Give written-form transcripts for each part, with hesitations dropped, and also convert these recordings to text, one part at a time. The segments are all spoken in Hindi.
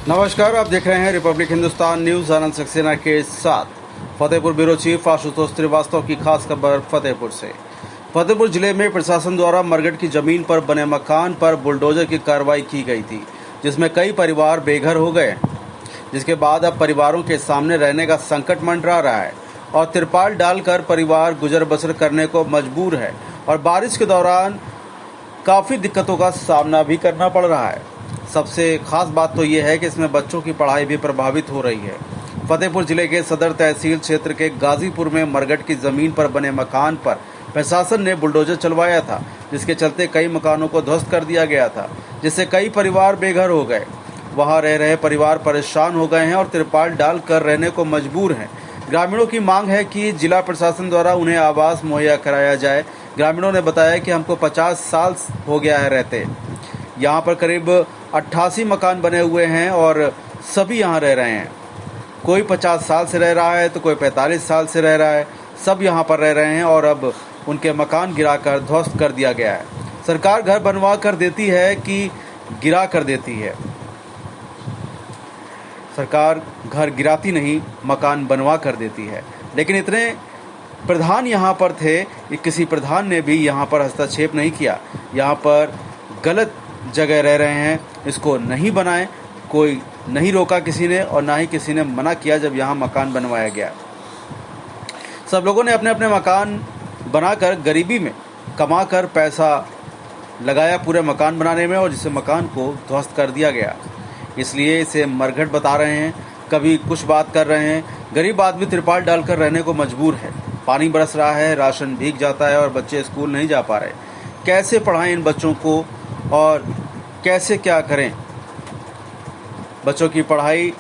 नमस्कार, आप देख रहे हैं रिपब्लिक हिंदुस्तान न्यूज। आनंद सक्सेना के साथ फतेहपुर ब्यूरो चीफ आशुतोष श्रीवास्तव की खास खबर फतेहपुर से। फतेहपुर जिले में प्रशासन द्वारा मरघट की जमीन पर बने मकान पर बुलडोजर की कार्रवाई की गई थी, जिसमें कई परिवार बेघर हो गए, जिसके बाद अब परिवारों के सामने रहने का संकट मंडरा रहा है और तिरपाल डालकर परिवार गुजर बसर करने को मजबूर है और बारिश के दौरान काफी दिक्कतों का सामना भी करना पड़ रहा है। सबसे खास बात तो ये है कि इसमें बच्चों की पढ़ाई भी प्रभावित हो रही है। फतेहपुर जिले के सदर तहसील क्षेत्र के गाजीपुर में मरघट की जमीन पर बने मकान पर प्रशासन ने बुलडोजर चलवाया था, जिसके चलते कई मकानों को ध्वस्त कर दिया गया था, जिससे कई परिवार बेघर हो गए। वहां रह रहे परिवार परेशान हो गए हैं और तिरपाल डाल कर रहने को मजबूर हैं। ग्रामीणों की मांग है कि जिला प्रशासन द्वारा उन्हें आवास मुहैया कराया जाए। ग्रामीणों ने बताया कि हमको 50 साल हो गया है रहते। यहाँ पर करीब 88 मकान बने हुए हैं और सभी यहाँ रह रहे हैं। कोई 50 साल से रह रहा है तो कोई 45 साल से रह रहा है। सब यहाँ पर रह रहे हैं और अब उनके मकान गिराकर ध्वस्त कर दिया गया है। सरकार घर बनवा कर देती है कि गिरा कर देती है? सरकार घर गिराती नहीं, मकान बनवा कर देती है। लेकिन इतने प्रधान यहाँ पर थे, किसी प्रधान ने भी यहाँ पर हस्तक्षेप नहीं किया। यहाँ पर गलत जगह रह रहे हैं, इसको नहीं बनाएं। कोई नहीं रोका किसी ने और ना ही किसी ने मना किया जब यहाँ मकान बनवाया गया। सब लोगों ने अपने अपने मकान बनाकर गरीबी में कमा कर पैसा लगाया पूरे मकान बनाने में और जिससे मकान को ध्वस्त कर दिया गया। इसलिए इसे मरघट बता रहे हैं, कभी कुछ बात कर रहे हैं। गरीब आदमी तिरपाल डालकर रहने को मजबूर है। पानी बरस रहा है, राशन भीग जाता है और बच्चे स्कूल नहीं जा पा रहे। कैसे पढ़ाएं इन बच्चों को और कैसे क्या करें? बच्चों की पढ़ाई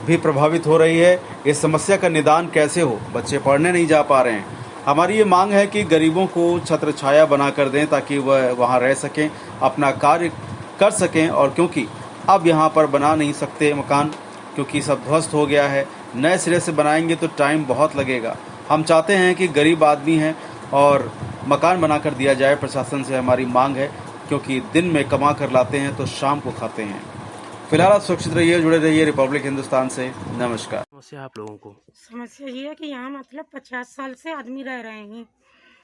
भी प्रभावित हो रही है। इस समस्या का निदान कैसे हो? बच्चे पढ़ने नहीं जा पा रहे हैं। हमारी ये मांग है कि गरीबों को छत्र छाया बना कर दें ताकि वह वहाँ रह सकें, अपना कार्य कर सकें। और क्योंकि अब यहाँ पर बना नहीं सकते मकान, क्योंकि सब ध्वस्त हो गया है। नए सिरे से बनाएंगे तो टाइम बहुत लगेगा। हम चाहते हैं कि गरीब आदमी हैं और मकान बना कर दिया जाए। प्रशासन से हमारी मांग है, क्योंकि दिन में कमा कर लाते हैं तो शाम को खाते हैं। फिलहाल आप सुरक्षित रहिए, जुड़े रहिए रिपब्लिक हिंदुस्तान से। नमस्कार। समस्या आप लोगों को? समस्या ये है कि यहाँ मतलब 50 साल से आदमी रह रहे हैं।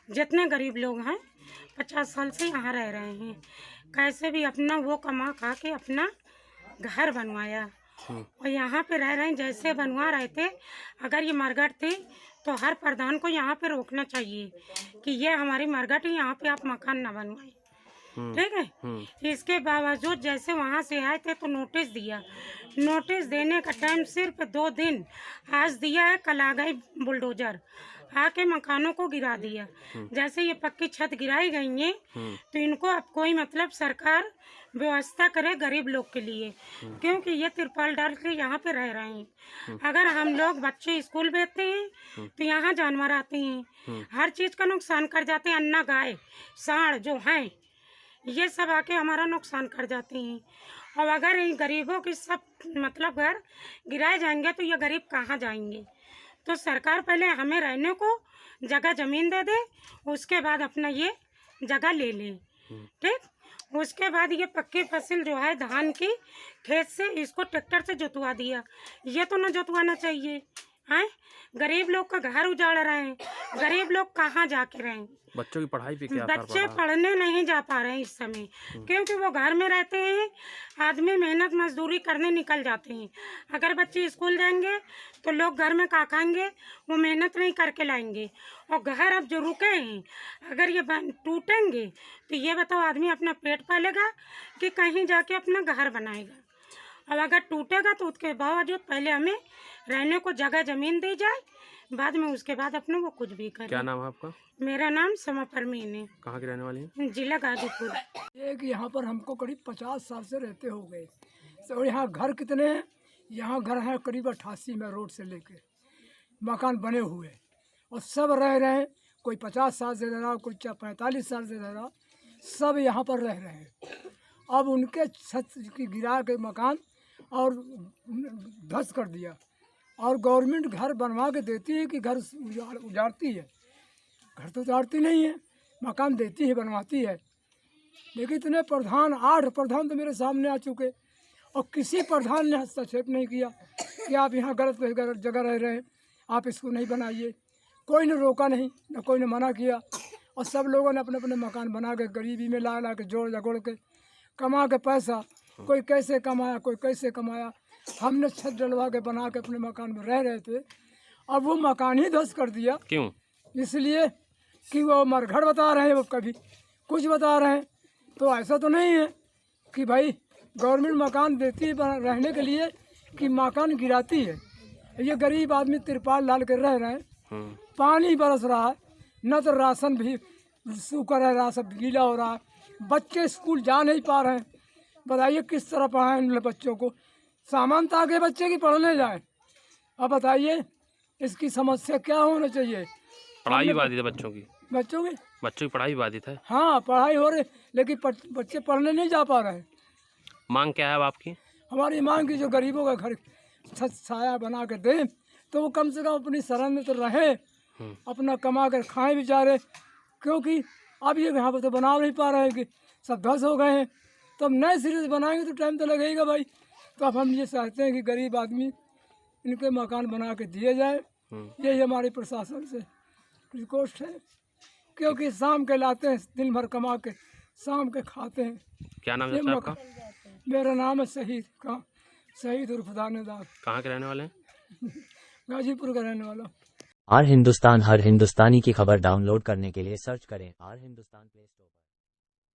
जितने गरीब लोग हैं 50 साल से यहाँ रह रहे हैं। कैसे भी अपना वो कमा खा के अपना घर बनवाया और यहाँ पे रह रहे हैं। जैसे बनवा रहे थे, अगर ये मरघट थी तो हर प्रधान को यहाँ पे रोकना चाहिए कि ये हमारी मरघट है, यहाँ पे आप मकान ना बनवाए। ठीक है। इसके बावजूद जैसे वहाँ से आए थे तो नोटिस दिया। नोटिस देने का टाइम सिर्फ 2 दिन आज दिया है। कल आ गई बुलडोजर आके मकानों को गिरा दिया। जैसे ये पक्की छत गिराई गई है तो इनको अब कोई मतलब सरकार व्यवस्था करे गरीब लोग के लिए, क्योंकि ये तिरपाल डाल के यहाँ पे रह रहे हैं। अगर हम लोग बच्चे स्कूल भेजते हैं तो यहाँ जानवर आते हैं, हर चीज़ का नुकसान कर जाते हैं। अन्ना गाय सांड जो हैं ये सब आके हमारा नुकसान कर जाते हैं। और अगर इन गरीबों के सब मतलब घर गिराए जाएंगे तो ये गरीब कहाँ जाएंगे? तो सरकार पहले हमें रहने को जगह ज़मीन दे दे, उसके बाद अपना ये जगह ले ले। ठीक, उसके बाद ये पक्की फसल जो है धान की खेत से इसको ट्रैक्टर से जोतवा दिया। ये तो न जोतवाना चाहिए। हैं, गरीब लोग का घर उजाड़ रहे हैं। गरीब लोग कहाँ जाके रहें? बच्चों की पढ़ाई पे क्या बच्चे पढ़ने नहीं जा पा रहे हैं इस समय, क्योंकि वो घर में रहते हैं। आदमी मेहनत मजदूरी करने निकल जाते हैं। अगर बच्चे स्कूल जाएंगे तो लोग घर में क्या खाएंगे? वो मेहनत नहीं करके लाएंगे। और घर अब जो रुके हैं, अगर ये टूटेंगे तो ये बताओ आदमी अपना पेट पालेगा कि कहीं जाके अपना घर बनाएगा? अब अगर टूटेगा तो उसके बावजूद पहले हमें रहने को जगह ज़मीन दी जाए, बाद में उसके बाद अपने वो कुछ भी करें। क्या नाम है आपका? मेरा नाम समा परमीन है। कहाँ की रहने वाली हैं? जिला गाजीपुर। एक यहाँ पर हमको करीब 50 साल से रहते हो गए। तो यहाँ घर कितने हैं? यहाँ घर हैं करीब 88 में रोड से लेके मकान बने हुए और सब रह रहे हैं। कोई 50 साल से रह रहा, कोई 45 साल से रह रहा, सब यहाँ पर रह रहे हैं। अब उनके छत की गिरा के मकान और ध्वस्त कर दिया। और गवर्नमेंट घर बनवा के देती है कि घर उजाड़ती है? घर तो उजाड़ती नहीं है, मकान देती है, बनवाती है। लेकिन इतने प्रधान 8 प्रधान तो मेरे सामने आ चुके और किसी प्रधान ने हस्तक्षेप नहीं किया कि आप यहाँ गलत जगह रह रहे हैं, आप इसको नहीं बनाइए। कोई ने रोका नहीं, न कोई ने मना किया। और सब लोगों ने अपने अपने मकान बना के गरीबी में ला के जोड़ जगोड़ के कमा के पैसा, कोई कैसे कमाया कोई कैसे कमाया। हमने छत डलवा के बना के अपने मकान में रह रहे थे, अब वो मकान ही ध्वस्त कर दिया। क्यों? इसलिए कि वो मरघट बता रहे हैं, वो कभी कुछ बता रहे हैं। तो ऐसा तो नहीं है कि भाई गवर्नमेंट मकान देती है रहने के लिए कि मकान गिराती है। ये गरीब आदमी तिरपाल डाल कर रह रहे हैं, पानी बरस रहा है, न तो राशन भी सूखा रह रहा, सब गीला हो रहा है, बच्चे स्कूल जा नहीं पा रहे हैं। बताइए किस तरह पढ़ाएं इन बच्चों को, सामान तो आगे बच्चे की पढ़ने जाए। अब बताइए इसकी समस्या क्या होना चाहिए। पढ़ाई बाधित है बच्चों की पढ़ाई बाधित है। हाँ पढ़ाई हो रही, लेकिन बच्चे पढ़ने नहीं जा पा रहे हैं। मांग क्या है अब आपकी? हमारी मांग की जो गरीबों का घर छत छाया बना के दें तो वो कम से कम अपनी शरण में तो रहे, अपना कमा कर खाएं बेचारे। क्योंकि अब ये यहाँ पर तो बना नहीं पा रहे हैं कि सब ध्वस्त हो गए हैं। तो अब नए सिरे से बनाएंगे तो टाइम तो लगेगा भाई। तो अब हम ये चाहते हैं कि गरीब आदमी इनके मकान बना के दिए जाए। यही हमारी प्रशासन से रिक्वेस्ट है, क्योंकि शाम के लाते हैं, दिन भर कमा के शाम के खाते हैं। क्या नाम है आपका? मेरा नाम है शहीद उर्फ दानेदार। कहाँ के रहने वाले हैं? गाजीपुर का रहने वाला। आर हिंदुस्तान हर हिंदुस्तानी की खबर डाउनलोड करने के लिए सर्च करें आर हिंदुस्तान प्ले स्टोर पर।